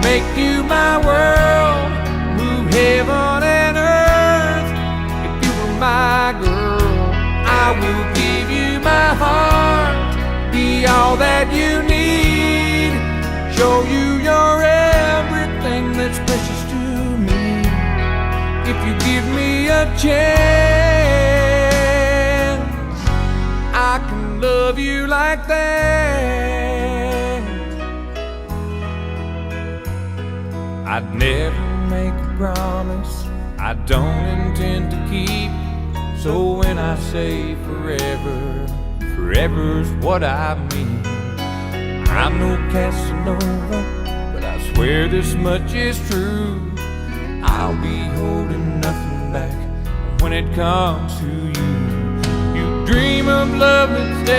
make you my world, move heaven and earth. If you were my girl, I will give you my heart, be all that you need, show you you're everything that's precious to me. If you give me a chance, I can love you like that. I'd never make a promise I don't intend to keep. So when I say forever, forever's what I mean. I'm no Casanova, but I swear this much is true. I'll be holding nothing back when it comes to you. You dream of love that's